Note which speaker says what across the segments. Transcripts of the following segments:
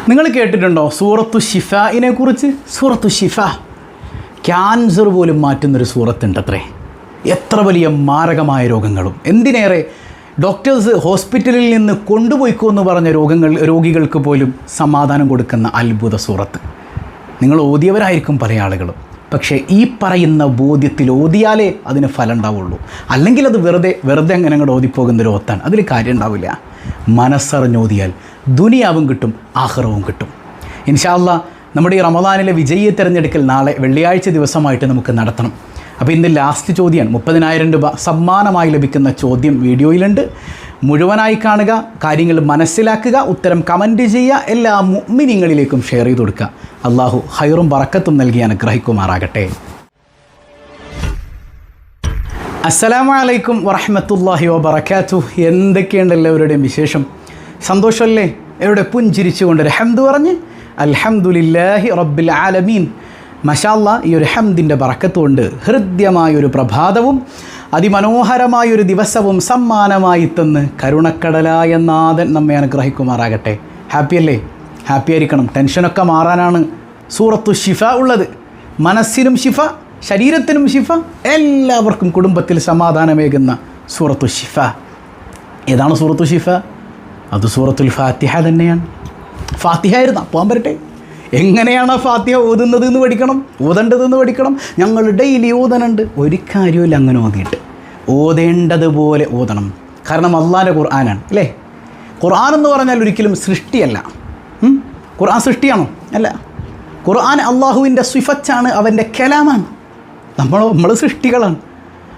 Speaker 1: നിങ്ങൾ കേട്ടിട്ടുണ്ടോ സൂറത്തു ഷിഫായിനെ കുറിച്ച്? സൂറത്തു ഷിഫ ക്യാൻസർ പോലും മാറ്റുന്നൊരു സൂറത്തുണ്ടത്രേ. എത്ര വലിയ മാരകമായ രോഗങ്ങളും, എന്തിനേറെ ഡോക്ടേഴ്സ് ഹോസ്പിറ്റലിൽ നിന്ന് കൊണ്ടുപോയിക്കോ എന്ന് പറഞ്ഞ രോഗികൾക്ക് പോലും സമാധാനം കൊടുക്കുന്ന അത്ഭുത സൂറത്ത്. നിങ്ങൾ ഓതിയവരായിരിക്കും പല ആളുകളും, പക്ഷേ ഈ പറയുന്ന ബോധ്യത്തിൽ ഓതിയാലേ അതിന് ഫലം ഉണ്ടാവുള്ളൂ. അല്ലെങ്കിൽ അത് വെറുതെ അങ്ങനെ അങ്ങോട്ട് ഓതിപ്പോകുന്നൊരു ഓത്താണ്, അതിൽ കാര്യം ഉണ്ടാവില്ല. മനസ്സറിഞ്ഞോതിയാൽ ദുനിയാവും കിട്ടും, ആഖിറവും കിട്ടും. ഇൻഷാ അല്ലാഹ് നമ്മുടെ ഈ റമദാനിലെ വിജയിയെ തിരഞ്ഞെടുക്കൽ നാളെ വെള്ളിയാഴ്ച ദിവസമായിട്ട് നമുക്ക് നടത്തണം. അപ്പോൾ ഇന്ന് ലാസ്റ്റ് ചോദ്യമാണ്. 30,000 രൂപ സമ്മാനമായി ലഭിക്കുന്ന ചോദ്യം വീഡിയോയിലുണ്ട്. മുഴുവനായി കാണുക, കാര്യങ്ങൾ മനസ്സിലാക്കുക, ഉത്തരം കമൻറ്റ് ചെയ്യുക, എല്ലാ മുഅ്മിനീങ്ങളിലേക്കും ഷെയർ ചെയ്ത് കൊടുക്കുക. അള്ളാഹു ഖൈറും ബറക്കത്തും നൽകി അനുഗ്രഹിക്കുമാറാകട്ടെ. അസ്സലാമു അലൈക്കും വറഹ്മത്തുള്ളാഹി വബറകാതുഹു. എന്തൊക്കെയുണ്ട് എല്ലാവരുടെയും വിശേഷം? സന്തോഷമല്ലേ? എവിടെ പുഞ്ചിരിച്ചുകൊണ്ടൊരു ഹംദ് പറഞ്ഞ് അൽഹംദുലില്ലാഹി റബ്ബിൽ ആലമീൻ. മാഷാ അല്ലാഹ്, ഈ ഒരു ഹംദിൻ്റെ ബറക്കത്ത് കൊണ്ട് ഹൃദ്യമായൊരു പ്രഭാതവും അതിമനോഹരമായൊരു ദിവസവും സമ്മാനമായി തന്ന് കരുണക്കടലായ നാഥൻ നമ്മെ അനുഗ്രഹിക്കുമാറാകട്ടെ. ഹാപ്പിയല്ലേ? ഹാപ്പി ആയിരിക്കണം. ടെൻഷനൊക്കെ മാറാനാണ് സൂറത്തു ഷിഫ ഉള്ളത്. മനസ്സിനും ഷിഫ, ശരീരത്തിനും ഷിഫ, എല്ലാവർക്കും കുടുംബത്തിൽ സമാധാനമേകുന്ന സൂറത്തു ഷിഫ. ഏതാണ് സൂറത്തു ഷിഫ? അത് സൂറത്തുൽ ഫാത്തിഹ തന്നെയാണ്. ഫാത്തിഹ ആയിരുന്ന പോകാൻ പറ്റട്ടെ. എങ്ങനെയാണ് ഫാത്തിഹ ഓതുന്നത് എന്ന് പഠിക്കണം, ഓതേണ്ടതെന്ന് പഠിക്കണം. ഞങ്ങൾ ഡെയിലി ഓതനുണ്ട്. ഒരു കാര്യമില്ല അങ്ങനെ ഓതിയിട്ട്, ഓതേണ്ടതുപോലെ ഓതണം. കാരണം അള്ളാൻ്റെ ഖുർആനാണ് അല്ലേ? ഖുർആൻ എന്ന് പറഞ്ഞാൽ ഒരിക്കലും സൃഷ്ടിയല്ല. ഖുർആൻ സൃഷ്ടിയാണോ? അല്ല. ഖുർആൻ അള്ളാഹുവിൻ്റെ സിഫത്താണ്, അവൻ്റെ കലാമാണ്. നമ്മൾ സൃഷ്ടികളാണ്.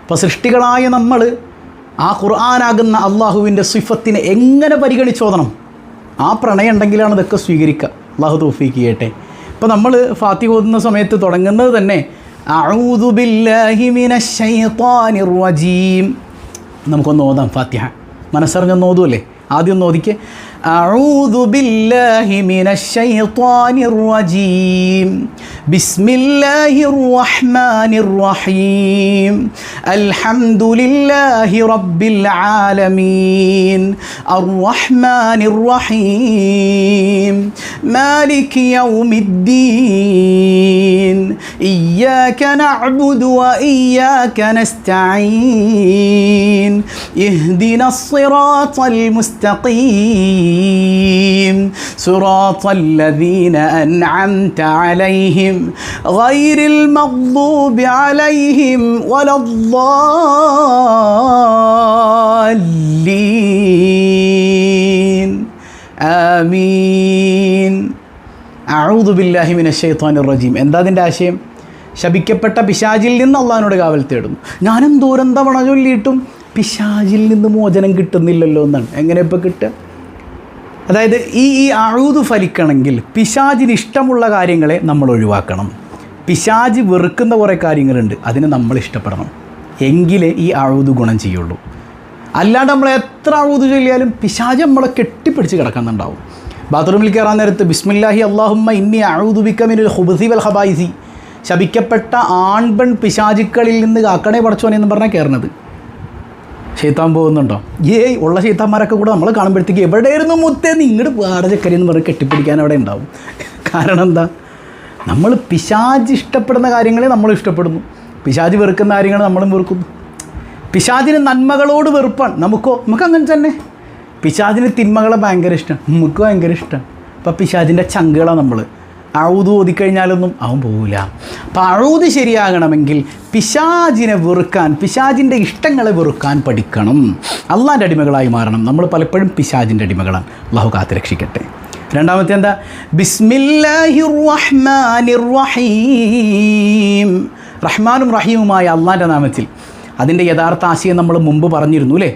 Speaker 1: അപ്പോൾ സൃഷ്ടികളായ നമ്മൾ ആ ഖുർആനാകുന്ന അള്ളാഹുവിൻ്റെ സിഫത്തിനെ എങ്ങനെ പരിഗണിച്ചോതണം? ആ പ്രണയം ഉണ്ടെങ്കിലാണ് ഇതൊക്കെ സ്വീകരിക്കുക. അള്ളാഹു തൗഫീഖ് ചെയ്യട്ടെ. ഇപ്പോൾ നമ്മൾ ഫാത്തിഹ ഓതുന്ന സമയത്ത് തുടങ്ങുന്നത് തന്നെ അഊദു ബില്ലാഹി മിനശ് ശൈത്വാനിർ റജീം. നമുക്കൊന്ന് ഓതാം ഫാത്തിഹ. മനസ്സറിഞ്ഞൊന്ന് ഓതുമല്ലേ? ആദ്യം ഒന്ന് ഓദിക്ക്. അഊദു ബില്ലാഹി മിനശ് ശൈത്വാനിർ റജീം ബിസ്മില്ലാഹിർ റഹ്മാനിർ റഹീം അൽഹംദുലില്ലാഹി റബ്ബിൽ ആലമീൻ അർറഹ്മാനിർ റഹീം മാലികി യൗമിദ്ദീൻ ഇയ്യാക നഅ്ബുദു വ ഇയ്യാക നസ്തഈൻ ഇഹ്ദിനസ് സിറാത്തൽ മുസ്തഖീം സിറാത്തൽ ലദീന അൻഅംത അലൈഹിം ഗൈറിൽ മഗ്ദൂബി അലൈഹിം വലദ്ദാല്ലീൻ ആമീൻ. അഊദു ബില്ലാഹി മിനശ് ശൈത്വാനിർ റജീം. എന്താ അതിൻ്റെ ആശയം? ശപിക്കപ്പെട്ട പിശാചിൽ നിന്ന് അള്ളാഹിനോട് കാവൽ തേടുന്നു. ഞാനെന്തോരം തവണ ചൊല്ലിയിട്ടും പിശാചിൽ നിന്ന് മോചനം കിട്ടുന്നില്ലല്ലോ എന്നാണ്. എങ്ങനെ ഇപ്പോൾ കിട്ടുക? അതായത് ഈ അഊദു ഫലിക്കണമെങ്കിൽ പിശാചിന് ഇഷ്ടമുള്ള കാര്യങ്ങളെ നമ്മൾ ഒഴിവാക്കണം. പിശാച് വെറുക്കുന്ന കുറേ കാര്യങ്ങളുണ്ട്, അതിന് നമ്മൾ ഇഷ്ടപ്പെടണം. എങ്കിലേ ഈ അഊദു ഗുണം ചെയ്യുള്ളൂ. അല്ലാണ്ട് നമ്മൾ എത്ര അഊദു ചൊല്ലിയാലും പിശാച് നമ്മളെ കെട്ടിപ്പിടിച്ച് കിടക്കുന്നുണ്ടാവും. ബാത്റൂമിൽ കയറാൻ നേരത്ത് ബിസ്മില്ലാഹി അല്ലാഹുമ്മ ഇന്നി അഊദു ബിക മിനൽ ഖുബുസി വൽ ഖബായിസി, ശപിക്കപ്പെട്ട ആൺപെൺ പിശാചുക്കളിൽ നിന്ന് കാക്കണേ പടച്ചോനെ എന്ന് പറഞ്ഞാൽ കയറുന്നത്. ശൈത്താൻ പോകുന്നുണ്ടോ? ഉള്ള ശൈത്താന്മാരൊക്കെ കൂടെ നമ്മൾ കാണുമ്പോഴത്തേക്ക് എവിടെയായിരുന്നു മുത്തേ നിങ്ങളുടെ പാടചക്കരി എന്ന് പറഞ്ഞ് കെട്ടിപ്പിടിക്കാൻ അവിടെ ഉണ്ടാവും. കാരണം എന്താ? നമ്മൾ പിശാച് ഇഷ്ടപ്പെടുന്ന കാര്യങ്ങളെ നമ്മൾ ഇഷ്ടപ്പെടുന്നു, പിശാച് വെറുക്കുന്ന കാര്യങ്ങൾ നമ്മളും വെറുക്കുന്നു. പിശാചിന് നന്മകളോട് വെറുപ്പാണ്. നമുക്ക് അങ്ങനെ തന്നെ. പിശാചിന് തിന്മകളെ ഭയങ്കര ഇഷ്ടമാണ്, നമുക്ക് ഭയങ്കര ഇഷ്ടമാണ്. അപ്പോൾ പിശാചിൻ്റെ ചങ്കുകളാണ് നമ്മൾ. അഊദു ഓതിക്കഴിഞ്ഞാലൊന്നും അവൻ പോവില്ല. അപ്പോൾ അഊദു ശരിയാകണമെങ്കിൽ പിശാചിനെ വെറുക്കാൻ, പിശാചിൻ്റെ ഇഷ്ടങ്ങളെ വെറുക്കാൻ പഠിക്കണം. അള്ളാൻ്റെ അടിമകളായി മാറണം. നമ്മൾ പലപ്പോഴും പിശാചിൻ്റെ അടിമകളാണ്. അള്ളാഹു കാത്തുരക്ഷിക്കട്ടെ. രണ്ടാമത്തെ എന്താ? ബിസ്മില്ലാഹിർ റഹ്മാനിർ റഹീം. റഹ്മാനും റഹീമുമായ അള്ളാൻ്റെ നാമത്തിൽ. അതിൻ്റെ യഥാർത്ഥ ആശയം നമ്മൾ മുമ്പ് പറഞ്ഞിരുന്നു അല്ലേ?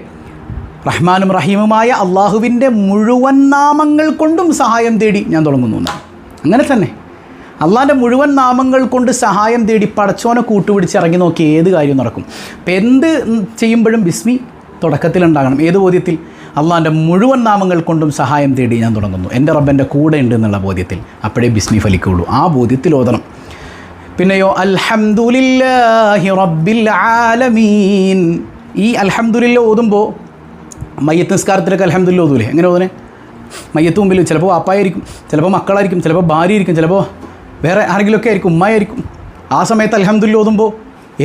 Speaker 1: റഹ്മാനും റഹീമുമായ അള്ളാഹുവിൻ്റെ മുഴുവൻ നാമങ്ങൾ കൊണ്ടും സഹായം തേടി ഞാൻ തുടങ്ങുന്നു എന്നാണ്. അങ്ങനെ തന്നെ അള്ളാൻ്റെ മുഴുവൻ നാമങ്ങൾ കൊണ്ട് സഹായം തേടി പടച്ചോനെ കൂട്ടുപിടിച്ച് ഇറങ്ങി നോക്കി ഏത് കാര്യം നടക്കും. അപ്പം എന്ത് ചെയ്യുമ്പോഴും ബിസ്മി തുടക്കത്തിലുണ്ടാകണം. ഏത് ബോധ്യത്തിൽ? അള്ളാൻ്റെ മുഴുവൻ നാമങ്ങൾ കൊണ്ടും സഹായം തേടി ഞാൻ തുടങ്ങുന്നു, എൻ്റെ റബ്ബൻ്റെ കൂടെ ഉണ്ട് എന്നുള്ള ബോധ്യത്തിൽ. അപ്പോഴേ ബിസ്മി ഫലിക്കുള്ളൂ. ആ ബോധ്യത്തിൽ ഓതണം. പിന്നെയോ അൽഹംദുലില്ലാഹി റബ്ബിൽ ആലമീൻ. ഈ അൽഹംദുലില്ലാ ഓതുമ്പോൾ മയ്യത്ത് നിസ്കാരത്തിലൊക്കെ അൽഹംദുലില്ലാ ഓതൂലേ? എങ്ങനെ ഓതണേ? മയ്യത്ത് മുമ്പിൽ ചിലപ്പോൾ വാപ്പായിരിക്കും, ചിലപ്പോൾ മക്കളായിരിക്കും, ചിലപ്പോൾ ഭാര്യയായിരിക്കും, ചിലപ്പോൾ വേറെ ആരെങ്കിലുമൊക്കെ ആയിരിക്കും, ഉമ്മയായിരിക്കും. ആ സമയത്ത് അൽഹംദുലില്ലാ ഓതുമ്പോൾ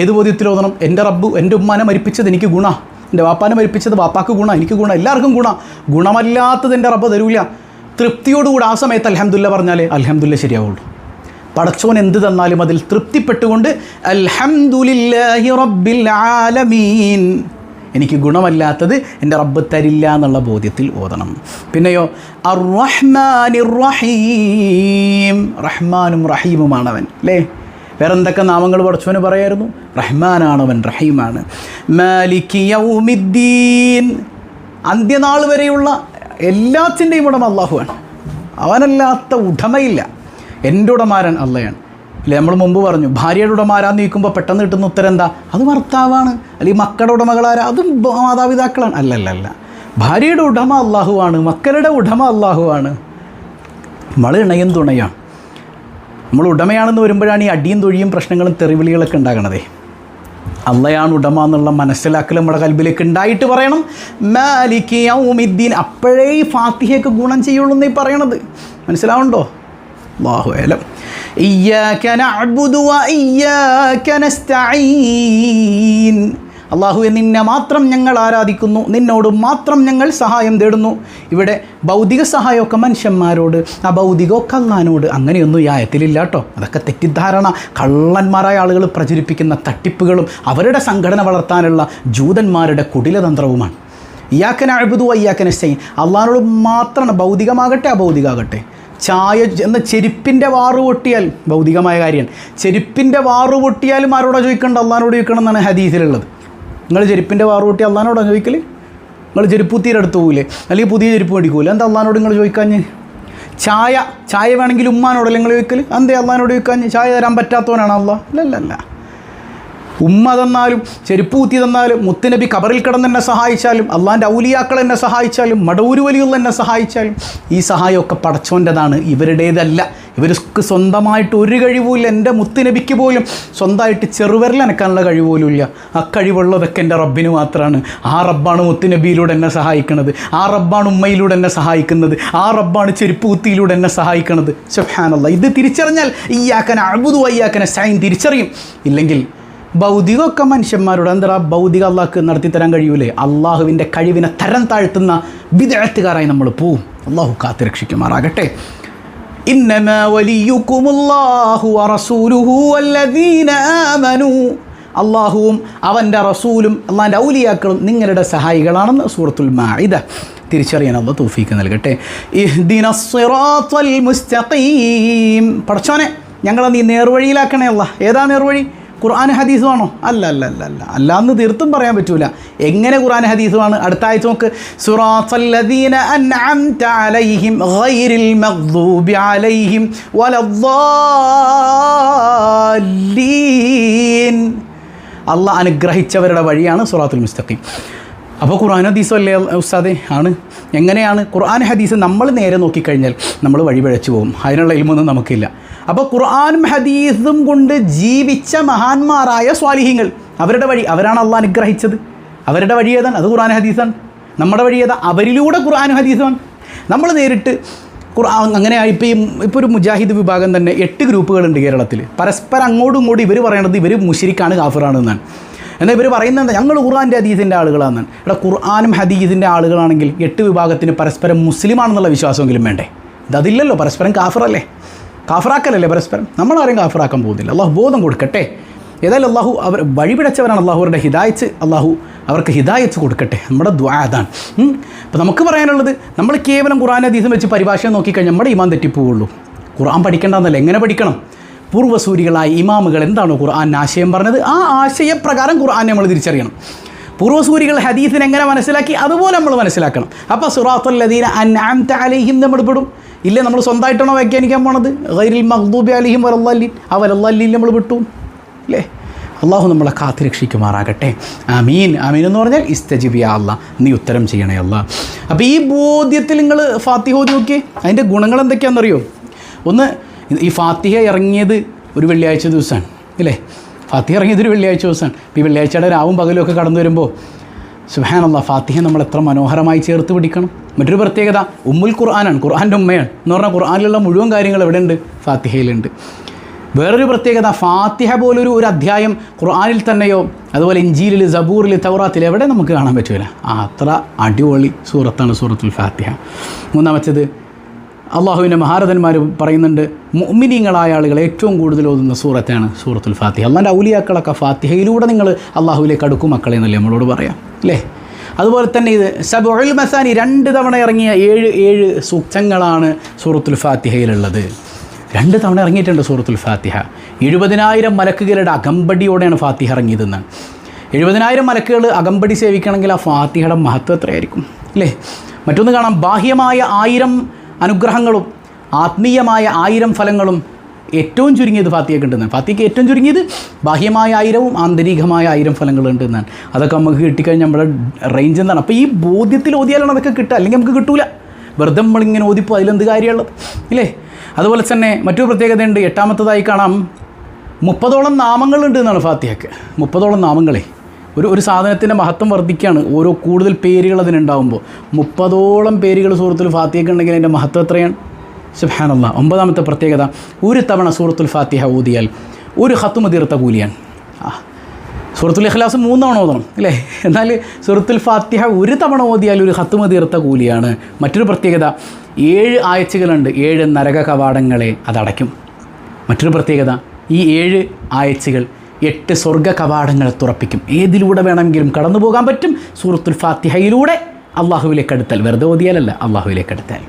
Speaker 1: ഏത് ബോധ്യത്തിൽ ഓതണം? എൻ്റെ റബ്ബ് എൻ്റെ ഉമ്മാനെ മരിപ്പിച്ചത് എനിക്ക് ഗുണ, എൻ്റെ വാപ്പാനെ മരിപ്പിച്ചത് വാപ്പാക്ക് ഗുണ, എനിക്ക് ഗുണ, എല്ലാവർക്കും ഗുണമല്ലാത്തത് എൻ്റെ റബ്ബ് തരൂല. തൃപ്തിയോടുകൂടി ആ സമയത്ത് അൽഹംദുലില്ലാ പറഞ്ഞാൽ അൽഹംദുലില്ലാ ശരിയാവുള്ളൂ. പടച്ചോൻ എന്ത് തന്നാലും അതിൽ തൃപ്തിപ്പെട്ടുകൊണ്ട് അൽഹംദുലില്ലാഹി റബ്ബിൽ ആലമീൻ, എനിക്ക് ഗുണമല്ലാത്തത് എൻ്റെ റബ്ബ് തരില്ല എന്നുള്ള ബോധ്യത്തിൽ ഓതണം. പിന്നെയോ അർ-റഹ്മാനിർ റഹീം, റഹ്മാനും റഹീമുമാണവൻ അല്ലേ? വേറെ എന്തൊക്കെ നാമങ്ങൾ പടച്ചോന് പറയായിരുന്നു? റഹ്മാനാണവൻ, റഹീമാണ്. മാലികി യൗമിദ്ദീൻ, അന്ത്യനാൾ വരെയുള്ള എല്ലാത്തിൻ്റെയും ഉടമ അള്ളാഹുവാണ്. അവനല്ലാത്ത ഉടമയില്ല. എൻ്റെ ഉടമാരൻ അള്ളയാണ് അല്ലേ? നമ്മൾ മുമ്പ് പറഞ്ഞു ഭാര്യയുടെ ഉടമാരാന്ന് ചോദിക്കുമ്പോൾ പെട്ടെന്ന് കിട്ടുന്ന ഉത്തരം എന്താ? അത് ഭർത്താവാണ്. അല്ലെങ്കിൽ മക്കളുടെ ഉടമകളാരാ? അതും മാതാപിതാക്കളാണ്. അല്ലല്ല, ഭാര്യയുടെ ഉടമ അള്ളാഹുവാണ്, മക്കളുടെ ഉടമ അള്ളാഹുവാണ്. നമ്മൾ ഇണയും തുണയാണ്. നമ്മൾ ഉടമയാണെന്ന് വരുമ്പോഴാണ് ഈ അടിയും തൊഴിയും പ്രശ്നങ്ങളും തെറിവിളികളൊക്കെ ഉണ്ടാകണതേ. അള്ളയാണ് ഉടമ എന്നുള്ള മനസ്സിലാക്കൽ നമ്മുടെ കൽബിലേക്ക് ഉണ്ടായിട്ട് പറയണം മാലികി യൗമിദ്ദീൻ. അപ്പോഴേ ഈ ഫാത്തിഹയ്ക്ക് ഗുണം ചെയ്യുള്ളൂ എന്നീ പറയണത്. മനസ്സിലാവുണ്ടോ? അല്ലാഹു അഅലം. ഇയ്യാക നഅ്ബുദു വ ഇയ്യാക നസ്തഈൻ, അള്ളാഹുവെ നിന്നെ മാത്രം ഞങ്ങൾ ആരാധിക്കുന്നു, നിന്നോട് മാത്രം ഞങ്ങൾ സഹായം തേടുന്നു. ഇവിടെ ഭൗതിക സഹായമൊക്കെ മനുഷ്യന്മാരോട്, അഭൗതികമൊക്കെ അള്ളാഹിനോട്. അങ്ങനെയൊന്നും ഈ ആയത്തിലില്ല കേട്ടോ. അതൊക്കെ തെറ്റിദ്ധാരണ, കള്ളന്മാരായ ആളുകൾ പ്രചരിപ്പിക്കുന്ന തട്ടിപ്പുകളും അവരുടെ സംഘടന വളർത്താനുള്ള ജൂതന്മാരുടെ കുടിലതന്ത്രവുമാണ്. ഇയ്യാക നഅ്ബുദു വ ഇയ്യാക നസ്തഈൻ, അള്ളാഹിനോട് മാത്രമാണ്, ഭൗതികമാകട്ടെ അഭൗതികമാകട്ടെ. ചായ എന്ന ചെരുപ്പിൻ്റെ വാറ് പൊട്ടിയാൽ, ഭൗതികമായ കാര്യമാണ്, ചെരുപ്പിൻ്റെ വാറ് പൊട്ടിയാലും ആരോടാ ചോദിക്കേണ്ട? അള്ളാഹിനോട് ചോദിക്കണം എന്നാണ് ഹദീസിലുള്ളത്. നിങ്ങൾ ചെരുപ്പിൻ്റെ വാറ് പൊട്ടി അള്ളാഹിനോടാണ് ചോദിക്കൽ? നിങ്ങൾ ചെരുപ്പ് തീരെടുത്ത് പോകില്ലേ? അല്ലെങ്കിൽ പുതിയ ചെരുപ്പ് മേടിക്കൂല? എന്താ അള്ളാഹിനോട് നിങ്ങൾ ചോദിക്കാഞ്ഞ്? ചായ വേണമെങ്കിൽ ഉമ്മാനോടല്ലേ നിങ്ങൾ ചോദിക്കൽ? എന്തേ അള്ളാഹിനോട് ചോദിക്കാഞ്ഞ്? ചായ തരാൻ പറ്റാത്തവനാണ് അള്ളാഹ്? അല്ലല്ല. ഉമ്മ തന്നാലും ചെരുപ്പ് കുത്തി തന്നാലും, മുത്തുനബി കബറിൽ കിടന്ന് എന്നെ സഹായിച്ചാലും, അള്ളാഹിൻ്റെ ഔലിയാക്കൾ എന്നെ സഹായിച്ചാലും, മടവൂര് വലിയുള്ള എന്നെ സഹായിച്ചാലും, ഈ സഹായമൊക്കെ പടച്ചോൻ്റെതാണ്, ഇവരുടേതല്ല. ഇവർക്ക് സ്വന്തമായിട്ട് ഒരു കഴിവുമില്ല. എൻ്റെ മുത്തുനബിക്ക് പോലും സ്വന്തമായിട്ട് ചെറുവിരൽ അനക്കാനുള്ള കഴിവ് പോലും ഇല്ല. ആ കഴിവുള്ളതൊക്കെ എൻ്റെ റബ്ബിന് മാത്രമാണ്. ആ റബ്ബാണ് മുത്തുനബിയിലൂടെ എന്നെ സഹായിക്കുന്നത്, ആ റബ്ബാണ് ഉമ്മയിലൂടെ എന്നെ സഹായിക്കുന്നത്, ആ റബ്ബാണ് ചെരുപ്പ് കുത്തിയിലൂടെ എന്നെ സഹായിക്കുന്നത്. സുബ്ഹാനല്ലാഹ്. ഇത് തിരിച്ചറിഞ്ഞാൽ ഇയ്യാക നഅ്ബുദു വ ഇയ്യാക നസ്തഈൻ തിരിച്ചറിയും. ഇല്ലെങ്കിൽ ഭൗതികമൊക്കെ മനുഷ്യന്മാരോട്, എന്താ ഭൗതിക അള്ളാഹ്ക്ക് നടത്തിത്തരാൻ കഴിയൂലേ? അള്ളാഹുവിൻ്റെ കഴിവിനെ തരം താഴ്ത്തുന്ന ബിദ്അത്തുകാരായി നമ്മൾ പോവും. അള്ളാഹു കാത്തുരക്ഷിക്കുമാറാകട്ടെ. ഇന്നമാ വലിയുക്കുമുല്ലാഹു വറസൂലുഹു വല്ലദീന ആമനൂ, അള്ളാഹുവും അവൻ്റെ റസൂലും അള്ളാഹിൻ്റെ ഔലിയാക്കളും നിങ്ങളുടെ സഹായികളാണെന്ന് സൂറത്തുൽ മാഇദ. തിരിച്ചറിയാൻ അള്ളാഹു തൗഫീഖ് നൽകട്ടെ. ഇഹ്ദിനസ് സിറാത്തൽ മുസ്തഖീം, പടച്ചോനെ ഞങ്ങളെ നീ നേർവഴിയിലാക്കണേ അല്ലാ. ഏതാ നേർവഴി? ഖുർആൻ ഹദീസുമാണോ? അല്ലാന്ന് തീർത്തും പറയാൻ പറ്റൂല. എങ്ങനെ ഖുർആൻ ഹദീസുമാണ്? അടുത്ത ആഴ്ച നോക്ക്. സിറാത്തല്ലദീന അൻഅംത അലൈഹിം ഗൈറിൽ മഗ്ദൂബി അലൈഹിം വലദ്ദാല്ലീൻ. അള്ളാഹ് അനുഗ്രഹിച്ചവരുടെ വഴിയാണ് സിറാത്തുൽ മുസ്തഖീം. അപ്പോൾ ഖുർആൻ ഹദീസും അല്ലേ ഉസ്താദേ? ആണ്. എങ്ങനെയാണ് ഖുർആൻ ഹദീസ്? നമ്മൾ നേരെ നോക്കിക്കഴിഞ്ഞാൽ നമ്മൾ വഴിപിഴച്ചു പോകും. അതിനുള്ള ഇൽമൊന്നും നമുക്കില്ല. അപ്പോൾ ഖുർആനും ഹദീസും കൊണ്ട് ജീവിച്ച മഹാന്മാരായ സ്വാലിഹീങ്ങൾ, അവരുടെ വഴി, അവരാണ് അള്ളാഹ് അനുഗ്രഹിച്ചത്. അവരുടെ വഴി ഏതാണ്? അത് ഖുർആൻ ഹദീസാണ്. നമ്മുടെ വഴി ഏതാ? അവരിലൂടെ ഖുർആനും ഹദീസുമാണ്. നമ്മൾ നേരിട്ട് ഖുർആൻ അങ്ങനെ ഇപ്പോൾ ഒരു മുജാഹിദ് വിഭാഗം തന്നെ 8 ഗ്രൂപ്പുകളുണ്ട് കേരളത്തിൽ. പരസ്പരം അങ്ങോട്ടും ഇങ്ങോട്ടും ഇവർ പറയണത് ഇവർ മുശ്രിക്കാണ്, കാഫിറാണ് എന്നാണ്. എന്നാൽ ഇവർ പറയുന്നത് ഞങ്ങൾ ഖുർആൻ്റെ ഹദീസിൻ്റെ ആളുകളാണെന്നാണ്. ഇവിടെ ഖുർആനും ഹദീസിൻ്റെ ആളുകളാണെങ്കിൽ 8 വിഭാഗത്തിന് പരസ്പരം മുസ്ലിമാണെന്നുള്ള വിശ്വാസമെങ്കിലും വേണ്ടേ? ഇതതില്ലല്ലോ. പരസ്പരം കാഫിറല്ലേ? കാഫിറാക്കലല്ലേ പരസ്പരം? നമ്മളാരും കാഫിറാക്കാൻ പോകുന്നില്ല. അള്ളാഹു ബോധം കൊടുക്കട്ടെ. ഏതായാലും അള്ളാഹു അവർ വഴിപിടച്ചവരാണ്. അള്ളാഹു അവരുടെ ഹിദായത്ത്, അള്ളാഹു അവർക്ക് ഹിദായത്ത് കൊടുക്കട്ടെ. നമ്മുടെ ദുആ അതാണ്. അപ്പോൾ നമുക്ക് പറയാനുള്ളത്, നമ്മൾ കേവലം ഖുർആൻ ഹദീസും വെച്ച് പരിഭാഷ നോക്കിക്കഴിഞ്ഞാൽ നമ്മുടെ ഈമാൻ തെറ്റിപ്പോവുള്ളൂ. ഖുർആൻ പഠിക്കേണ്ടതെന്നല്ല. എങ്ങനെ പഠിക്കണം? പൂർവ്വസൂരികളായ ഇമാമുകൾ എന്താണോ ഖുർആൻ ആശയം പറഞ്ഞത്, ആ ആശയപ്രകാരം ഖുർആൻ നമ്മൾ തിരിച്ചറിയണം. പൂർവ്വസൂരികൾ ഹദീസിനെ എങ്ങനെ മനസ്സിലാക്കി അതുപോലെ നമ്മൾ മനസ്സിലാക്കണം. അപ്പോൾ സിറാത്തല്ലദീന അൻഅംത അലൈഹിം നമ്മൾ പെടും. ഇല്ലേ നമ്മൾ സ്വന്തമായിട്ടാണോ വ്യാഖ്യാനിക്കാൻ പോണത്? ഗൈറിൽ മഗ്ദൂബി അലൈഹിം വലദ്ദാല്ലീൻ, ആ വലദ്ദാല്ലീൻ നമ്മൾ വിട്ടു അല്ലേ? അള്ളാഹു നമ്മളെ കാത്തുരക്ഷിക്കുമാറാകട്ടെ. ആമീൻ. ആമീൻ എന്ന് പറഞ്ഞാൽ ഇസ്തജിബ് യാ അല്ലാഹ്, നീ ഉത്തരം ചെയ്യണേ അല്ലാഹ്. അപ്പോൾ ഈ ബോധ്യത്തിൽ നിങ്ങൾ ഫാത്തിഹ ഓതി നോക്കിയേ. അതിൻ്റെ ഗുണങ്ങൾ എന്തൊക്കെയാണെന്നറിയോ? ഒന്ന്, ഈ ഫാത്തിഹ ഇറങ്ങിയത് ഒരു വെള്ളിയാഴ്ച ദിവസമാണ് അല്ലേ? ഫാത്തിഹ ഇറങ്ങിയത് ഒരു വെള്ളിയാഴ്ച ദിവസമാണ്. ഈ വെള്ളിയാഴ്ചയുടെ രാവും പകലും ഒക്കെ കടന്നു വരുമ്പോൾ സുബ്ഹാനല്ലാഹ്, ഫാത്തിഹ നമ്മൾ എത്ര മനോഹരമായി ചേർത്ത് പിടിക്കണം. മറ്റൊരു പ്രത്യേകത ഉമ്മുൽ ഖുർആനാണ്, ഖുർആൻ്റെ ഉമ്മയാണ് എന്ന് പറഞ്ഞാൽ ഖുർആനിലുള്ള മുഴുവൻ കാര്യങ്ങൾ എവിടെയുണ്ട്? ഫാത്തിഹയിലുണ്ട്. വേറൊരു പ്രത്യേകത, ഫാത്തിഹ പോലൊരു അധ്യായം ഖുർആനിൽ തന്നെയോ അതുപോലെ ഇഞ്ചീലിൽ, സബൂറിൽ, തൗറാത്തിൽ എവിടെ നമുക്ക് കാണാൻ പറ്റില്ല. അത്ര അടിപൊളി സൂറത്താണ് സൂറത്തുൽ ഫാത്തിഹ. മൂന്നാമത്തേത്, അള്ളാഹുവിൻ്റെ മഹാരഥന്മാർ പറയുന്നുണ്ട് മുഅ്മിനീങ്ങളായ ആളുകൾ ഏറ്റവും കൂടുതൽ ഓതുന്ന സൂറത്താണ് സൂറത്തുൽ ഫാത്തിഹ. അള്ളാൻ്റെ ഔലിയാക്കളൊക്കെ ഫാത്തിഹയിലൂടെ നിങ്ങൾ അള്ളാഹുവിലേക്ക് അടുക്കും മക്കളെ എന്നല്ലേ നമ്മളോട് പറയാം അല്ലേ? അതുപോലെ തന്നെ ഇത് സബഉൽ മസാനി 2 തവണ ഇറങ്ങിയ 7 സൂക്തങ്ങളാണ് സൂറത്തുൽ ഫാത്തിഹയിലുള്ളത്. 2 തവണ ഇറങ്ങിയിട്ടുണ്ട് സൂറത്തുൽ ഫാത്തിഹ. 70,000 മലക്കുകളുടെ അകമ്പടിയോടെയാണ് ഫാത്തിഹ ഇറങ്ങിയതെന്നാണ്. 70,000 മലക്കുകൾ അകമ്പടി സേവിക്കണമെങ്കിൽ ആ ഫാത്തിഹയുടെ മഹത്വം എത്രയായിരിക്കും അല്ലേ? മറ്റൊന്ന് കാണാം, ബാഹ്യമായ 1000 അനുഗ്രഹങ്ങളും ആത്മീയമായ 1000 ഫലങ്ങളും ഏറ്റവും ചുരുങ്ങിയത് ഫാത്തിഹയ്ക്ക് ഉണ്ടെന്നാണ്. ഫാത്തിഹയ്ക്ക് ഏറ്റവും ചുരുങ്ങിയത് ബാഹ്യമായ 1000-ഉം ആന്തരികമായ 1000 ഫലങ്ങളുണ്ടെന്നാണ്. അതൊക്കെ നമുക്ക് കിട്ടിക്കഴിഞ്ഞാൽ നമ്മുടെ റേഞ്ച് എന്താണ്? അപ്പോൾ ഈ ബോധ്യത്തിൽ ഓതിയാലാണ് അതൊക്കെ കിട്ടുക, അല്ലെങ്കിൽ നമുക്ക് കിട്ടൂല. വെറുതെ നമ്മളിങ്ങനെ ഓതിപ്പോൾ അതിലെന്ത് കാര്യമുള്ളത് ഇല്ലേ? അതുപോലെ തന്നെ മറ്റൊരു പ്രത്യേകതയുണ്ട്, 8ാമത്തതായി കാണാം 30ഓളം നാമങ്ങളുണ്ട് എന്നാണ് ഫാത്തിഹയ്ക്ക്. 30ഓളം നാമങ്ങളെ ഒരു സാധനത്തിൻ്റെ മഹത്വം വർദ്ധിക്കുകയാണ് ഓരോ കൂടുതൽ പേരുകൾ അതിനുണ്ടാകുമ്പോൾ. 30ഓളം പേരുകൾ സൂറത്തുൽ ഫാത്തിഹയ്ക്ക് ഉണ്ടെങ്കിൽ അതിൻ്റെ മഹത്വം എത്രയാണ്? സുബ്ഹാനല്ലാഹ്. 9ാമത്തെ പ്രത്യേകത, ഒരു തവണ സൂറത്തുൽ ഫാത്തിഹ ഓതിയാൽ ഒരു ഖത്മ് തീർത്ത കൂലിയാണ്. സൂറത്തുൽ ഇഖ്ലാസ് 3 തവണ ഓതണം അല്ലേ? എന്നാൽ സൂറത്തുൽ ഫാത്തിഹ ഒരു തവണ ഓതിയാൽ ഒരു ഖത്മ് തീർത്ത കൂലിയാണ്. മറ്റൊരു പ്രത്യേകത, 7 ആയച്ചുകളുണ്ട്, 7 നരക കവാടങ്ങളെ അതടയ്ക്കും. മറ്റൊരു പ്രത്യേകത, ഈ 7 ആയച്ചുകൾ 8 സ്വർഗ്ഗ കവാടങ്ങളെ തുറപ്പിക്കും. ഏതിലൂടെ വേണമെങ്കിലും കടന്നു പോകാൻ പറ്റും, സൂറത്തുൽ ഫാത്തിഹയിലൂടെ അള്ളാഹുവിലേക്ക് അടുത്താൽ. വെറുതെ ഓതിയാലല്ല, അള്ളാഹുവിലേക്ക് അടുത്താൽ.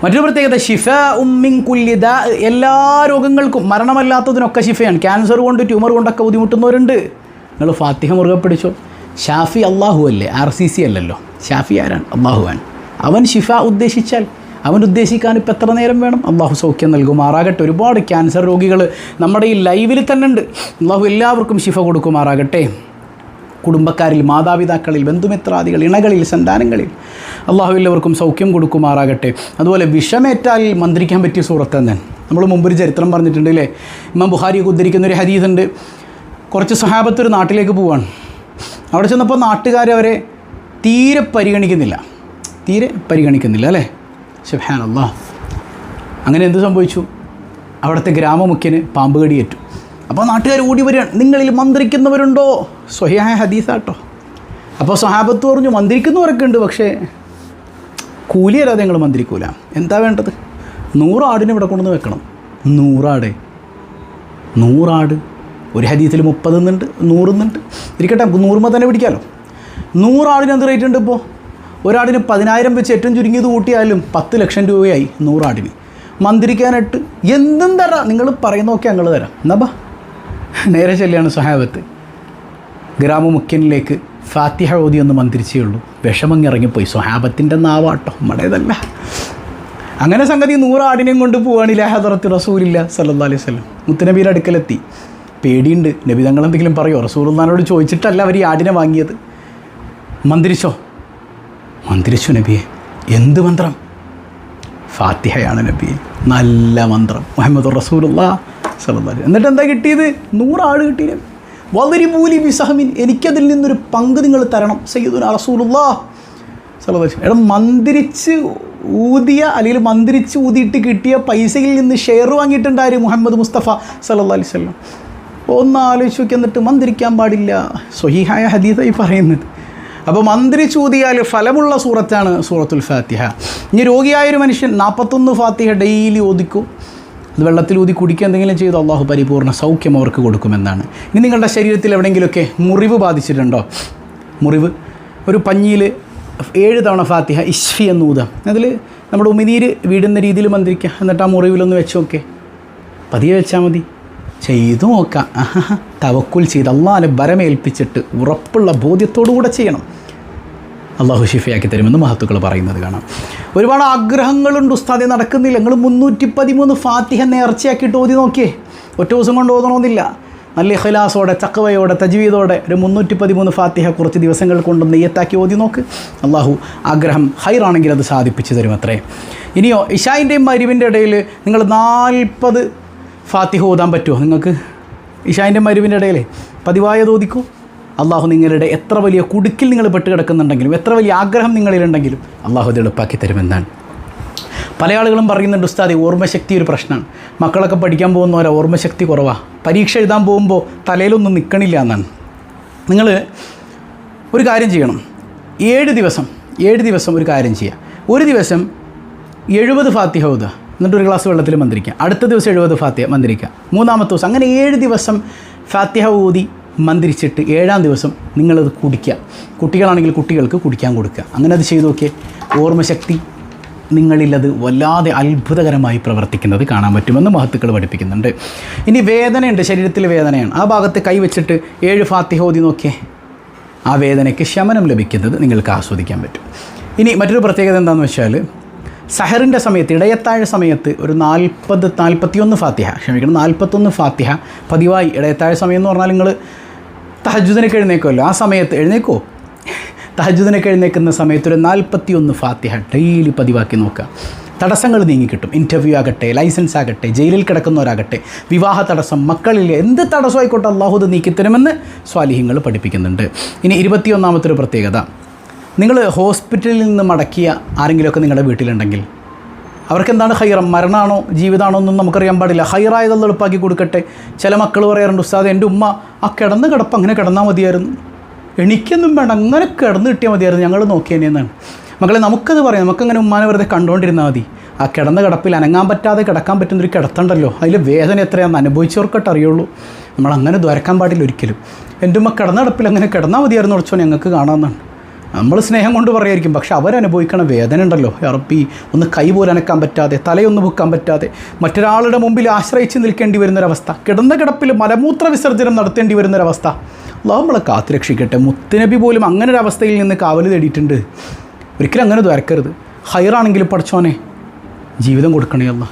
Speaker 1: മറ്റൊരു പ്രത്യേകത, ഷിഫാഉം മിൻ കുല്ലി ദാ, എല്ലാ രോഗങ്ങൾക്കും മരണമല്ലാത്തതിനൊക്കെ ഷിഫയാണ്. ക്യാൻസർ കൊണ്ട് ട്യൂമർ കൊണ്ടൊക്കെ ബുദ്ധിമുട്ടുന്നവരുണ്ട്. നിങ്ങൾ ഫാത്തിഹ മുറുകെ പിടിച്ചോ. ഷാഫി അള്ളാഹു അല്ലേ, RCC അല്ലല്ലോ. ഷാഫി ആരാണ്? അള്ളാഹുവാൻ. അവൻ ഷിഫ ഉദ്ദേശിച്ചാൽ അവൻ ഉദ്ദേശിക്കാൻ ഇപ്പം എത്ര നേരം വേണം? അള്ളാഹു സൗഖ്യം നൽകുമാറാകട്ടെ. ഒരുപാട് ക്യാൻസർ രോഗികൾ നമ്മുടെ ഈ ലൈവിൽ തന്നെ ഉണ്ട്. അള്ളാഹു എല്ലാവർക്കും ഷിഫ കൊടുക്കുമാറാകട്ടെ. കുടുംബക്കാരിൽ, മാതാപിതാക്കളിൽ, ബന്ധുമിത്രാദികൾ, ഇണകളിൽ, സന്താനങ്ങളിൽ അള്ളാഹു എല്ലാവർക്കും സൗഖ്യം കൊടുക്കുമാറാകട്ടെ. അതുപോലെ വിഷമേറ്റാൽ മന്ത്രിക്കാൻ പറ്റിയ സൂറത്ത് തന്നെ നമ്മൾ മുമ്പൊരു ചരിത്രം പറഞ്ഞിട്ടുണ്ട് അല്ലേ? ഇമാം ബുഖാരിയൊക്കെ ഉദ്ധരിക്കുന്നൊരു ഹദീസുണ്ട്. കുറച്ച് സഹാബത്ത് ഒരു നാട്ടിലേക്ക് പോവാണ്. അവിടെ ചെന്നപ്പോൾ നാട്ടുകാരവരെ തീരെ പരിഗണിക്കുന്നില്ല അല്ലേ? സുബ്ഹാനല്ലാഹ്. അങ്ങനെ എന്ത് സംഭവിച്ചു? അവിടുത്തെ ഗ്രാമമുഖ്യന് പാമ്പ് കടിയേറ്റു. അപ്പോൾ നാട്ടുകാർ ഓടി വരികയാണ്, നിങ്ങളിൽ മന്ത്രിക്കുന്നവരുണ്ടോ? സ്വഹീഹായ ഹദീസാട്ടോ. അപ്പോൾ സ്വഹാബത്ത് പറഞ്ഞു, മന്ത്രിക്കുന്നവരൊക്കെ ഉണ്ട്, പക്ഷേ കൂലി അല്ലാതെ നിങ്ങൾ മന്ത്രിക്കൂല. എന്താ വേണ്ടത്? 100 ആടിനെ ഇവിടെ കൊണ്ടുവന്ന് വെക്കണം. 100 ആട്. ഒരു ഹദീസിൽ 30 എന്നുണ്ട്, 100 എന്നുണ്ട്. ഇരിക്കട്ടെ, നമുക്ക് 100 തന്നെ പിടിക്കാമല്ലോ. 100 ആടിന് എന്ത് റേറ്റ് ഉണ്ട് ഇപ്പോൾ? ഒരാടിന് 10,000 വെച്ച് ഏറ്റവും ചുരുങ്ങിയത് കൂട്ടിയാലും 10 ലക്ഷം രൂപയായി 100 ആടിന്. മന്ത്രിക്കാനായിട്ട് എന്തും തരാം, നിങ്ങൾ പറയുന്നതൊക്കെ ഞങ്ങൾ തരാം. എന്നാ ബാ. നേരെ ചെല്ലുകയാണ് സ്വഹാബത്ത് ഗ്രാമമുഖ്യനിലേക്ക്. ഫാത്തിഹ ഓതി ഒന്ന് മന്ത്രിച്ചേ ഉള്ളൂ, വിഷമങ്ങിറങ്ങിപ്പോയി. സ്വഹാബത്തിൻ്റെ നാവാട്ടോ, നമ്മുടേതല്ല. അങ്ങനെ സംഗതി 100 ആടിനെയും കൊണ്ട് പോവാണ് ഇലാ ഹദറത്തി റസൂലില്ല സല്ലല്ലാഹു അലൈഹി വസല്ലം. മുത്തുനബിയുടെ അടുക്കലെത്തി. പേടിയുണ്ട്, നബി തങ്ങൾ എന്തെങ്കിലും പറയുമോ? റസൂലുള്ളാഹിനോട് ചോദിച്ചിട്ടല്ല അവർ ഈ ആടിനെ വാങ്ങിയത്. മന്ത്രിച്ചു നബിയെ. എന്ത് മന്ത്രം? ഫാത്തിഹയാണ് നബിയെ. നല്ല മന്ത്രം. മുഹമ്മദ് റസൂലുള്ളാഹി സല്ലല്ലാഹു അലൈഹി. എന്നിട്ട് എന്താ കിട്ടിയത്? 100 ആട് കിട്ടി. വളരെ മൂലി ബിസഹമിൻ, എനിക്കതിൽ നിന്നൊരു പങ്ക് നിങ്ങൾ തരണം സയ്യിദുനാ റസൂലുള്ളാഹി സല്ലല്ലാഹു അലൈഹി. എടാ, മന്ത്രിച്ച് ഊതിയ അല്ലെങ്കിൽ മന്ത്രിച്ച് ഊതിയിട്ട് കിട്ടിയ പൈസയിൽ നിന്ന് ഷെയർ വാങ്ങിയിട്ടുണ്ടായിരുന്നു മുഹമ്മദ് മുസ്തഫ സല്ലല്ലാഹു അലൈഹി വസല്ലം. ഒന്ന് ആലോചിച്ച് നോക്കി. എന്നിട്ട് മന്ത്രിക്കാൻ പാടില്ല. സ്വഹീഹായ ഹദീസായി പറയുന്നത്. അപ്പോൾ മന്ത്രിച്ചൂതിയാൽ ഫലമുള്ള സൂറത്താണ് സൂറത്തുൽ ഫാത്തിഹ. ഇനി രോഗിയായൊരു മനുഷ്യൻ 41 ഫാത്തിഹ ഡെയിലി ഓതിക്കും. അത് വെള്ളത്തിൽ ഊതി കുടിക്കുക എന്തെങ്കിലും ചെയ്ത് അള്ളാഹു പരിപൂർണ്ണ സൗഖ്യം അവർക്ക് കൊടുക്കുമെന്നാണ്. ഇനി നിങ്ങളുടെ ശരീരത്തിൽ എവിടെയെങ്കിലുമൊക്കെ മുറിവ് ബാധിച്ചിട്ടുണ്ടോ? മുറിവ്, ഒരു പഞ്ഞിയിൽ 7 തവണ ഫാത്തിഹ ഇഷ്ഫി എന്ന് ഊതാം. അതിൽ നമ്മുടെ ഉമിനീര് വീടുന്ന രീതിയിൽ മന്ത്രിക്കുക. എന്നിട്ട് ആ മുറിവിലൊന്ന് വെച്ച് നോക്കേ, പതിയെ വെച്ചാൽ മതി. ചെയ്തു നോക്കാം. തവക്കുൽ ചെയ്ത് അള്ളാഹിനെ ബരമേൽപ്പിച്ചിട്ട് ഉറപ്പുള്ള ബോധ്യത്തോടുകൂടെ ചെയ്യണം. അള്ളാഹു ഷിഫയാക്കി തരുമെന്ന് മഹത്തുക്കൾ പറയുന്നത് കാണാം. ഒരുപാട് ആഗ്രഹങ്ങളുണ്ട് ഉസ്താദെ, നടക്കുന്നില്ല. നിങ്ങൾ 313 ഫാത്തിഹ നേർച്ചയാക്കിയിട്ട് ഓതി നോക്കിയേ. ഒറ്റ ദിവസം കൊണ്ട് ഓതണമെന്നില്ല. നല്ല ഇഖ്ലാസോടെ, തഖ്വയോടെ, തജ്വീദോടെ ഒരു 313 ഫാത്തിഹ കുറച്ച് ദിവസങ്ങൾ കൊണ്ട് നെയ്യത്താക്കി ഓതി നോക്ക്. അള്ളാഹു ആഗ്രഹം ഹൈറാണെങ്കിൽ അത് സാധിപ്പിച്ചു തരും അത്രേ. ഇനിയോ, ഇശായിൻ്റെയും മഗ്‌രിബിൻ്റെ ഇടയിൽ നിങ്ങൾ 40 ഫാത്തിഹ ഓതാൻ പറ്റുമോ നിങ്ങൾക്ക്? ഇശായിൻ്റെ മഗ്‌രിബിൻ്റെ ഇടയിൽ പതിവായത് ഓതിക്കൂ. അള്ളാഹു നിങ്ങളുടെ എത്ര വലിയ കുടുക്കിൽ നിങ്ങൾ പെട്ട് കിടക്കുന്നുണ്ടെങ്കിലും എത്ര വലിയ ആഗ്രഹം നിങ്ങളിലുണ്ടെങ്കിലും അള്ളാഹു അത് എളുപ്പാക്കി തരുമെന്നാണ്. പല ആളുകളും പറയുന്നുണ്ട്, ഉസ്താദെ ഓർമ്മശക്തി ഒരു പ്രശ്നമാണ്, മക്കളൊക്കെ പഠിക്കാൻ പോകുന്നവരാ ഓർമ്മശക്തി കുറവാണ്, പരീക്ഷ എഴുതാൻ പോകുമ്പോൾ തലയിലൊന്നും നിൽക്കണില്ല എന്നാണ്. നിങ്ങൾ ഒരു കാര്യം ചെയ്യണം, 7 ദിവസം ഒരു കാര്യം ചെയ്യുക. ഒരു ദിവസം 70 ഫാത്തിഹ ഓതുക, എന്നിട്ട് ഒരു ഗ്ലാസ് വെള്ളത്തിൽ മന്ത്രിക്കുക. അടുത്ത ദിവസം 70 ഫാത്തിഹ മന്ത്രിക്കുക. മൂന്നാമത്തെ ദിവസം, അങ്ങനെ 7 ദിവസം ഫാത്തിഹ ഓതി മന്ത്രിച്ചിട്ട് 7-ാം ദിവസം നിങ്ങളത് കുടിക്കുക. കുട്ടികളാണെങ്കിൽ കുട്ടികൾക്ക് കുടിക്കാൻ കൊടുക്കുക. അങ്ങനെ അത് ചെയ്ത് നോക്കിയേ, ഓർമ്മശക്തി നിങ്ങളിലത് വല്ലാതെ അത്ഭുതകരമായി പ്രവർത്തിക്കുന്നത് കാണാൻ പറ്റുമെന്ന് മഹത്തുക്കൾ പഠിപ്പിക്കുന്നുണ്ട്. ഇനി വേദനയുണ്ട്, ശരീരത്തിൽ വേദനയാണ്, ആ ഭാഗത്ത് കൈ വെച്ചിട്ട് 7 ഫാത്തിഹ ഓതി നോക്കിയേ, ആ വേദനയ്ക്ക് ശമനം ലഭിക്കുന്നത് നിങ്ങൾക്ക് ആസ്വദിക്കാൻ പറ്റും. ഇനി മറ്റൊരു പ്രത്യേകത എന്താണെന്ന് വെച്ചാൽ, സഹറിൻ്റെ സമയത്ത്, ഇടയത്താഴ സമയത്ത് ഒരു 41 ഫാത്തിഹ പതിവായി. ഇടയത്താഴ സമയം എന്ന് പറഞ്ഞാൽ നിങ്ങൾ തഹജ്ജുദിനൊക്കെ എഴുന്നേക്കുമല്ലോ, ആ സമയത്ത് എഴുന്നേക്കോ, തഹജ്ജുദിനൊക്കെ എഴുന്നേൽക്കുന്ന സമയത്ത് ഒരു 41 ഫാത്തിഹ ഡെയിലി പതിവാക്കി നോക്കുക. തടസ്സങ്ങൾ നീങ്ങിക്കിട്ടും. ഇൻ്റർവ്യൂ ആകട്ടെ, ലൈസൻസ് ആകട്ടെ, ജയിലിൽ കിടക്കുന്നവരാകട്ടെ, വിവാഹ തടസ്സം, മക്കളില്ല, എന്ത് തടസ്സം ആയിക്കോട്ടെ അള്ളാഹു അത് നീക്കിത്തരുമെന്ന് സ്വാലിഹ്യങ്ങൾ പഠിപ്പിക്കുന്നുണ്ട്. ഇനി 21ാമത്തെ ഒരു പ്രത്യേകത, നിങ്ങൾ ഹോസ്പിറ്റലിൽ നിന്ന് മടക്കിയ ആരെങ്കിലുമൊക്കെ നിങ്ങളുടെ വീട്ടിലുണ്ടെങ്കിൽ അവർക്കെന്താണ് ഹൈറം, മരണമാണോ ജീവിതമാണോ ഒന്നും നമുക്കറിയാൻ പാടില്ല, ഹൈറായതെന്ന് എളുപ്പാക്കി കൊടുക്കട്ടെ. ചില മക്കൾ പറയാറുണ്ട്, ഉസ്താദ് എൻ്റെ ഉമ്മ ആ കിടപ്പ് അങ്ങനെ കിടന്നാൽ മതിയായിരുന്നു, എണിക്കൊന്നും വേണ്ട, അങ്ങനെ കിടന്ന് കിട്ടിയാൽ മതിയായിരുന്നു, ഞങ്ങൾ നോക്കിയേനെന്നാണ്. മക്കളെ നമുക്കത് പറയാം, നമുക്കങ്ങനെ ഉമ്മാനെ വെറുതെ കണ്ടുകൊണ്ടിരുന്നാൽ മതി. ആ കിടന്ന കിടപ്പിൽ അനങ്ങാൻ പറ്റാതെ കിടക്കാൻ പറ്റുന്നൊരു കിടത്തുണ്ടല്ലോ, അതിൽ വേദന എത്രയാണെന്ന് അനുഭവിച്ചവർക്കട്ട് അറിയുള്ളൂ. നമ്മളങ്ങനെ ദ്വരക്കാൻ പാടില്ല ഒരിക്കലും. എൻ്റെ ഉമ്മ കിടന്ന കിടപ്പിൽ അങ്ങനെ കിടന്നാൽ മതിയായിരുന്നു ഉറച്ചോ ഞങ്ങൾക്ക് കാണാമെന്നാണ്. നമ്മൾ സ്നേഹം കൊണ്ട് പറയായിരിക്കും, പക്ഷെ അവരനുഭവിക്കണ വേദന ഉണ്ടല്ലോ, ഇറപ്പി ഒന്ന് കൈ പോലും അനക്കാൻ പറ്റാതെ, തലയൊന്ന് പൊക്കാൻ പറ്റാതെ, മറ്റൊരാളുടെ മുമ്പിൽ ആശ്രയിച്ച് നിൽക്കേണ്ടി വരുന്നൊരവസ്ഥ, കിടന്ന കിടപ്പിൽ മലമൂത്ര വിസർജനം നടത്തേണ്ടി വരുന്നൊരവസ്ഥ. അല്ലാഹു നമ്മളെ കാത്തുരക്ഷിക്കട്ടെ. മുത്തുനബി പോലും അങ്ങനെ ഒരു അവസ്ഥയിൽ നിന്ന് കാവൽ തേടിയിട്ടുണ്ട്. ഒരിക്കലും അങ്ങനെ ദ്വാരക്കരുത്. ഹൈറാണെങ്കിലും പഠിച്ചോനെ ജീവിതം കൊടുക്കണേ അല്ലാ,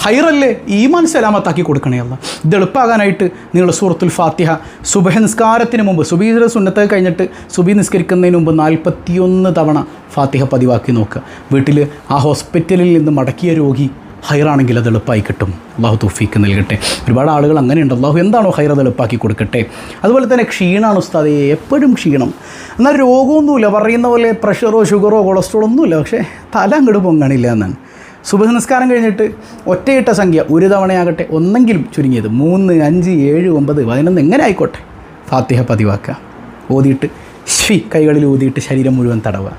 Speaker 1: ഹൈറല്ലേ ഈമാൻ സലാമത്താക്കി കൊടുക്കണേ അല്ലാ. ഇത് എളുപ്പമാകാനായിട്ട് നിങ്ങൾ സൂറത്തുൽ ഫാത്തിഹ സുബഹി നിസ്കാരത്തിന് മുമ്പ്, സുബഹിയുടെ സുന്നത്ത് കഴിഞ്ഞിട്ട് സുബഹി നിസ്കരിക്കുന്നതിന് മുമ്പ് 41 തവണ ഫാത്തിഹ പതിവാക്കി നോക്കുക. വീട്ടിൽ ആ ഹോസ്പിറ്റലിൽ നിന്ന് മടക്കിയ രോഗി ഹൈറാണെങ്കിൽ അത് എളുപ്പമായി കിട്ടും. അള്ളാഹു തൗഫീക്ക് നൽകട്ടെ. ഒരുപാട് ആളുകൾ അങ്ങനെയുണ്ട്. അള്ളാഹു എന്താണോ ഹൈർ അത് എളുപ്പമാക്കി കൊടുക്കട്ടെ. അതുപോലെ തന്നെ ക്ഷീണമാണ് ഉസ്താദേ, എപ്പോഴും ക്ഷീണം. എന്നാൽ രോഗമൊന്നുമില്ല, പറയുന്ന പോലെ പ്രഷറോ ഷുഗറോ കൊളസ്ട്രോളോ ഒന്നുമില്ല, പക്ഷേ തല അങ്ങോട്ട് പൊങ്ങണില്ല എന്നാണ്. സുബഹി നിസ്കാരം കഴിഞ്ഞിട്ട് ഒറ്റയിട്ട സംഖ്യ ഒരു തവണയാകട്ടെ, ഒന്നെങ്കിലും ചുരുങ്ങിയത് 3, 5, 7, 9, 11 എങ്ങനെ ആയിക്കോട്ടെ ഫാത്തിഹ പതിവാക്കുക. ഓതിയിട്ട് കൈകളിൽ ഊതിയിട്ട് ശരീരം മുഴുവൻ തടവുക.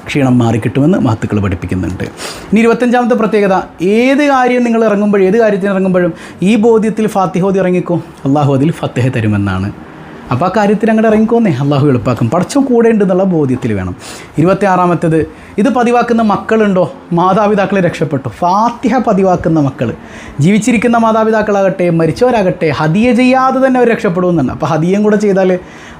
Speaker 1: ക്ഷീണം മാറിക്കിട്ടുമെന്ന് മഹത്തുക്കൾ പഠിപ്പിക്കുന്നുണ്ട്. ഇനി 25ാമത്തെ പ്രത്യേകത, ഏത് കാര്യം നിങ്ങൾ ഇറങ്ങുമ്പോഴും, ഏത് കാര്യത്തിന് ഇറങ്ങുമ്പോഴും ഈ ബോധ്യത്തിൽ ഫാത്തിഹ ഓതി ഇറങ്ങിക്കോ, അള്ളാഹു അതിൽ ഫത്തിഹ തരുമെന്നാണ്. അപ്പോൾ ആ കാര്യത്തിൽ അങ്ങോട്ട് ഇറങ്ങിക്കോന്നേ, അള്ളാഹു എളുപ്പാക്കും. പടച്ചോൻ കൂടെ ഉണ്ടെന്നുള്ള ബോധ്യത്തിൽ വേണം. 26ാമത്തേത്, ഇത് പതിവാക്കുന്ന മക്കളുണ്ടോ, മാതാപിതാക്കളെ രക്ഷപ്പെട്ടു. ഫാത്തിഹ പതിവാക്കുന്ന മക്കൾ, ജീവിച്ചിരിക്കുന്ന മാതാപിതാക്കളാകട്ടെ മരിച്ചവരാകട്ടെ, ഹദിയ ചെയ്യാതെ തന്നെ അവർ രക്ഷപ്പെടുമെന്നാണ്. അപ്പോൾ ഹദിയം കൂടെ ചെയ്താൽ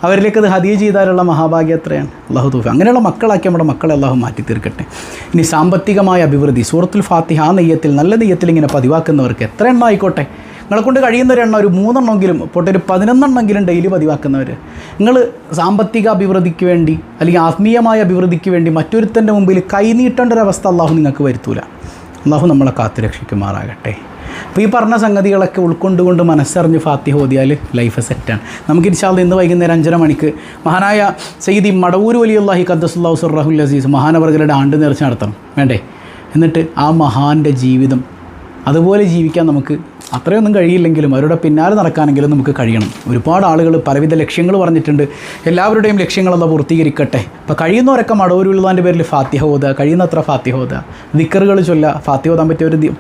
Speaker 1: അവരിലേക്ക് അത് ഹദിയ ചെയ്താലുള്ള മഹാഭാഗ്യം എത്രയാണ്. അള്ളാഹു തൗഫീഖ്. അങ്ങനെയുള്ള മക്കളാക്കി നമ്മുടെ മക്കളെ അള്ളാഹു മാറ്റി തീർക്കട്ടെ. ഇനി സാമ്പത്തികമായ അഭിവൃദ്ധി, സൂറത്തുൽ ഫാത്തിഹ ആ നെയ്യത്തിൽ, നല്ല നെയ്യത്തിൽ ഇങ്ങനെ പതിവാക്കുന്നവർക്ക് എത്ര എണ്ണം ആയിക്കോട്ടെ, നിങ്ങളെ കൊണ്ട് കഴിയുന്നൊരെണ്ണം, ഒരു 3 എണ്ണമെങ്കിലും പോട്ടെ, ഒരു 11 എണ്ണമെങ്കിലും ഡെയിലി പതിവാക്കുന്നവർ, നിങ്ങൾ സാമ്പത്തിക അഭിവൃദ്ധിക്ക് വേണ്ടി അല്ലെങ്കിൽ ആത്മീയമായ അഭിവൃദ്ധിക്ക് വേണ്ടി മറ്റൊരുത്തൻ്റെ മുമ്പിൽ കൈനീട്ടേണ്ട ഒരവസ്ഥ അള്ളാഹു നിങ്ങൾക്ക് വരുത്തൂല. അള്ളാഹു നമ്മളെ കാത്തുരക്ഷിക്കുമാറാകട്ടെ. അപ്പോൾ ഈ പറഞ്ഞ സംഗതികളൊക്കെ ഉൾക്കൊണ്ടുകൊണ്ട് മനസ്സറിഞ്ഞ് ഫാത്തിഹ ഓതിയാൽ ലൈഫ് സെറ്റാണ്. നമുക്ക് ഇൻഷാ അല്ലാഹ് ഇന്ന് വൈകുന്നേരം 5:30 മണിക്ക് മഹാനായ സയ്യിദി മടവൂർ വലിയുല്ലാഹി ഖദ്ദസുല്ലാഹു സിർറഹുൽ അസീസ് മഹാനവർഗരുടെ ആണ്ട് നേർച്ച നടത്തണം വേണ്ടേ? എന്നിട്ട് ആ മഹാൻ്റെ ജീവിതം അതുപോലെ ജീവിക്കാൻ നമുക്ക് അത്രയൊന്നും കഴിയില്ലെങ്കിലും അവരുടെ പിന്നാലെ നടക്കാനെങ്കിലും നമുക്ക് കഴിയണം. ഒരുപാട് ആളുകൾ പലവിധ ലക്ഷ്യങ്ങൾ പറഞ്ഞിട്ടുണ്ട്. എല്ലാവരുടെയും ലക്ഷ്യങ്ങളെല്ലാം പൂർത്തീകരിക്കട്ടെ. അപ്പോൾ കഴിയുന്നവരൊക്കെ മടവൂരുള്ളതിൻ്റെ പേരിൽ ഫാത്തിഹ ഓതുക, കഴിയുന്നത്ര ഫാത്തിഹ ഓതുക, ദിക്കറുകൾ ചൊല്ലുക. ഫാത്തിഹ ഓതാൻ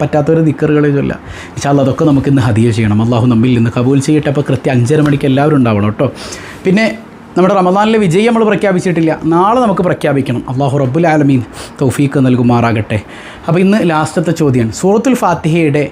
Speaker 1: പറ്റാത്തവർ ദിക്കറുകൾ ചൊല്ലുക. ഇൻഷാ അല്ലാഹ് അതൊക്കെ നമുക്ക് ഇന്ന് ഹദിയ ചെയ്യണം. അള്ളാഹു നമ്മിൽ നിന്ന് കബൂൽ ചെയ്യട്ടെ. അപ്പോൾ കൃത്യം 5:30 മണിക്ക് എല്ലാവരും ഉണ്ടാവണം കേട്ടോ. പിന്നെ നമ്മുടെ റമദാനിലെ വിജയം നമ്മൾ പ്രഖ്യാപിച്ചിട്ടില്ല, നാളെ നമുക്ക് പ്രഖ്യാപിക്കണം. അള്ളാഹു റബ്ബുൽ ആലമീൻ തൗഫീഖ് നൽകുമാറാകട്ടെ. അപ്പോൾ ഇന്ന് ലാസ്റ്റത്തെ ചോദ്യമാണ്, സൂറത്തുൽ ഫാത്തിഹയുടെ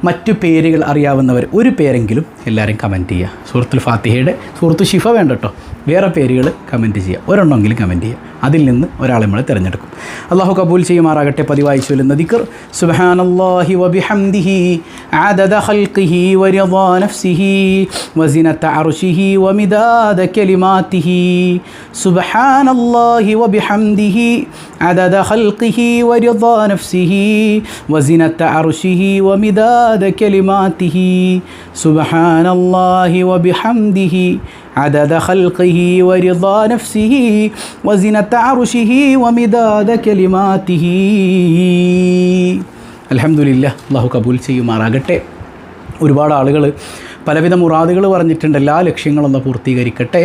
Speaker 1: മറ്റു പേരുകൾ അറിയാവുന്നവർ ഒരു പേരെങ്കിലും എല്ലാവരും കമൻറ്റ് ചെയ്യുക. സൂറത്തുൽ ഫാത്തിഹയുടെ, സൂറത്തു ഷിഫ വേണ്ട കേട്ടോ, വേറെ പേരുകൾ കമൻറ്റ് ചെയ്യുക. ഒരെണ്ണമെങ്കിലും കമൻറ്റ് ചെയ്യുക. അതിൽ നിന്ന് ഒരാളെ നമ്മൾ തിരഞ്ഞെടുക്കും. അള്ളാഹു കബൂൽ ചെയ്യുമാറാകട്ടെ. പതിവായി ചൊല്ലുന്ന ദിക്ർ സുബ്ഹാനല്ലാഹി വബിഹംദിഹി عدد خلقه ورضا نفسه وزنة عرشه ومداد كلماته سبحان الله وبحمده عدد خلقه ورضا نفسه وزنة عرشه ومداد كلماته سبحان الله وبحمده عدد خلقه ورضا نفسه وزنة عرشه ومداد كلماته. അൽഹംദുലില്ലാഹ്, അല്ലാഹു കബൂൽ ചെയ്യുമാറാകട്ടെ. ഒരുപാട് ആളുകൾ പലവിധ മുറാദുകൾ പറഞ്ഞിട്ടുണ്ട്. എല്ലാ ലക്ഷ്യങ്ങളും പൂർത്തീകരിക്കട്ടെ.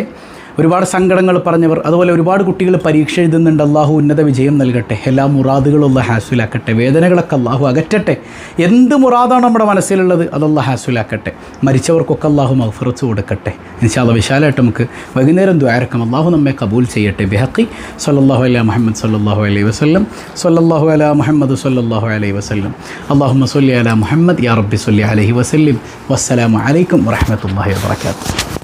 Speaker 1: ഒരുപാട് സങ്കടങ്ങൾ പറഞ്ഞവർ, അതുപോലെ ഒരുപാട് കുട്ടികൾ പരീക്ഷ എഴുതുന്നുണ്ട്. അള്ളാഹു ഉന്നത വിജയം നൽകട്ടെ. എല്ലാ മുറാദുകളും അള്ളാഹ് ഹാസുലാക്കട്ടെ. വേദനകളൊക്കെ അള്ളാഹു അകറ്റട്ടെ. എന്ത് മുറാദാണ് നമ്മുടെ മനസ്സിലുള്ളത് അതല്ലാഹ് ഹാസുലാക്കട്ടെ. മരിച്ചവർക്കൊക്കെ അള്ളാഹു മഗ്ഫിറത്ത് കൊടുക്കട്ടെ. ഇൻഷാ അല്ലാഹ് വിശാലമായിട്ട് നമുക്ക് വൈകുന്നേരം ദുആരക്കാം. അള്ളാഹു നമ്മെ കബൂൽ ചെയ്യട്ടെ. ബിഹഖി സല്ലല്ലാഹു അലാ മുഹമ്മദ് സല്ലല്ലാഹു അലൈഹി വസല്ലം സല്ലല്ലാഹു അലാ മുഹമ്മദ് സല്ലല്ലാഹു അലൈഹി വസല്ലം അല്ലാഹുമ്മ സ്വല്ലി അലാ മുഹമ്മദ് യാ റബ്ബി സ്വല്ലി അലൈഹി വസല്ലം. വസ്സലാമു അലൈക്കും വറഹ്മത്തുള്ളാഹി വബറകാതുഹു.